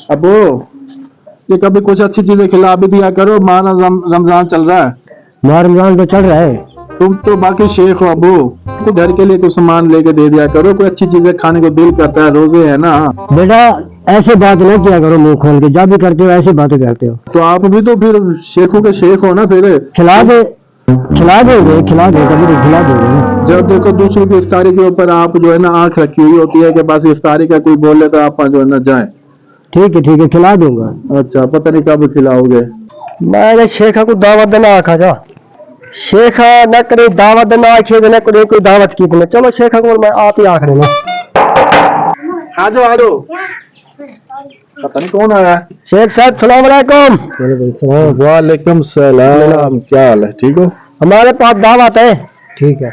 अबू ये कभी कुछ अच्छी चीजें खिला भी दिया करो, माह रमजान चल रहा है। माह रमजान तो चल रहा है। तुम तो बाकी शेख हो अबू, तो घर के लिए कुछ सामान लेके दे दिया करो, कोई अच्छी चीजें खाने को दिल करता है, रोजे है ना। बेटा ऐसे बात नहीं किया करो मुंह खोल के, जब भी करते हो ऐसी बातें करते हो। तो आप भी तो फिर शेखों के शेख हो ना, फिर खिला दे, खिला दोगे, खिला दे, कभी तो खिला दोगे ना। जब देखो दूसरों की इफ्तारी के ऊपर आप जो है ना आंख रखी हुई होती है कि बस इफ्तारी का कोई बोले तो आप जो है ना जाए। ठीक है खिला दूंगा। अच्छा, पता नहीं कब खिलाओगे। मैं शेखा को दावत देना आखा जा, शेखा न करे दावत देना आखे न करे कोई दावत की तुम्हें, चलो शेखा को मैं आप ही आख रहे ना। आ जाओ पता नहीं कौन आया। शेख साहब सलाम अलैकुम। वालेकुम सलाम, क्या हाल है, ठीक हो? हमारे पास दावत है। ठीक है,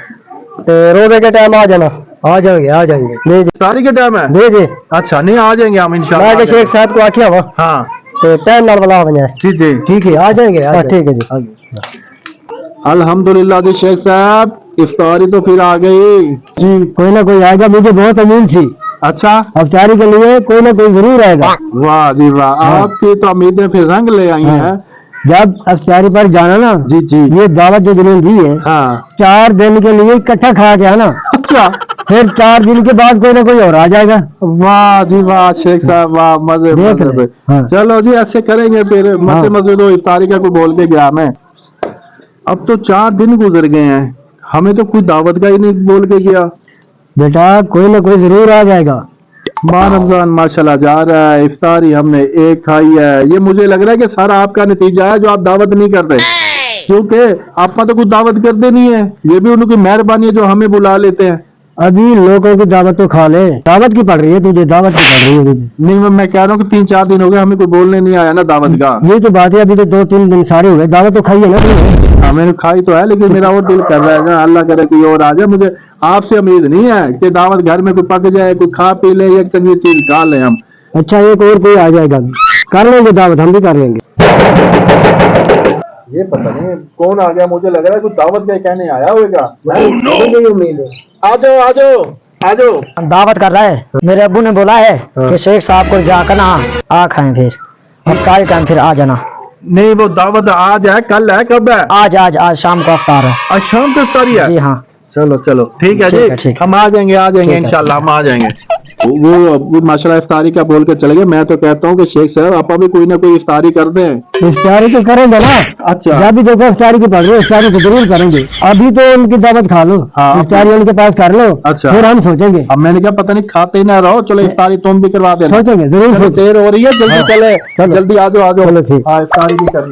तो रोजे के टाइम आ जाना। आ जाएंगे जी। इफ्तारी के टाइम है जी। अच्छा, नहीं आ जाएंगे हम इंशाल्लाह। मैं शेख साहब को आखिया हुआ हाँ तो टाइम नाल वाला बना। जी ठीक है, आ जाएंगे। ठीक है जी। अल्हम्दुलिल्लाह जी शेख साहब, इफ्तारी तो फिर आ गई जी। कोई ना कोई आएगा, मुझे बहुत उम्मीद थी। अच्छा, इफ्तारी के लिए कोई ना कोई जरूर आएगा। वाह जी वाह, आपकी तो उम्मीदें फिर रंग ले आई हैं। जब इफ्तारी पर जाना ना जी ये दावत जो जिन्होंने दी है, हाँ 4 दिन के लिए इकट्ठा खा के आना। अच्छा, फिर 4 दिन के बाद कोई ना कोई और आ जाएगा। वाह जी वाह शेख साहब, वाह मजे देख मजे ले। पे। हाँ। चलो जी ऐसे करेंगे फिर, मजे दो इफ्तारी का कोई बोल के गया मैं। अब तो 4 दिन गुजर गए हैं, हमें तो कोई दावत का ही नहीं बोल के गया। बेटा कोई ना कोई जरूर आ जाएगा। माह रमजान माशाल्लाह जा रहा है, इफ्तारी हमने एक खाई है। ये मुझे लग रहा है कि सारा आपका नतीजा है जो आप दावत नहीं कर रहे, क्योंकि आप तो कुछ दावत करते नहीं है। ये भी उनकी मेहरबानी है जो हमें बुला लेते हैं। अभी लोगों की दावत तो खा ले, दावत की पड़ रही है तुझे, दावत की पड़ रही है तुझे। नहीं, मैं कह रहा हूँ कि 3-4 दिन हो गए हमें कोई बोलने नहीं आया ना दावत का। ये तो बात है, अभी तो 2-3 दिन सारे हुए, दावत तो खाई है ना तुमने। हाँ मैंने खाई तो है, लेकिन मेरा और दिल कर रहा है ना, अल्लाह करे कोई और आ जाए। मुझे आपसे उम्मीद नहीं है कि दावत घर में कोई पक जाए, कोई खा पी ले, एक चंगी चीज खा ले हम। अच्छा, एक और कोई आ जाएगा, कर लेंगे दावत, हम भी कर लेंगे। ये पता नहीं कौन आ गया, मुझे लग रहा है कुछ दावत का कहने आया होगा। उम्मीद है। आ जाओ। दावत कर रहा है, मेरे अब्बू ने बोला है कि शेख साहब को जाकर ना आ खाएं, फिर इफ्तारी टाइम फिर आ जाना। नहीं वो दावत आज है, कल है, कब है? आज शाम को इफ्तार है। आज शाम को इफ्तारी है? जी हाँ। चलो ठीक है जी, हम आ जाएंगे इंशाल्लाह, हम आ जाएंगे। वो माशाल्लाह इफ्तारी का बोल के चले गए। मैं तो कहता हूँ कि शेख साहब आप भी कोई ना कोई इफ्तारी कर दें। इफ्तारी तो करेंगे ना। अच्छा, जब भी देखो इफ्तारी की पड़ रही है, इफ्तारी तो जरूर करेंगे। अभी तो उनकी दावत खा लो, हाँ। इफ्तारी उनके पास कर लो। अच्छा, फिर हम सोचेंगे। अब मैंने कहा पता नहीं खाते ही ना रहो, चलो इफ्तारी तुम भी करवा देना। सोचेंगे जरूर। देर हो रही है, जल्दी चले, जल्दी आ जाओ। चलो ठीक। हाँ इफ्तारी भी कर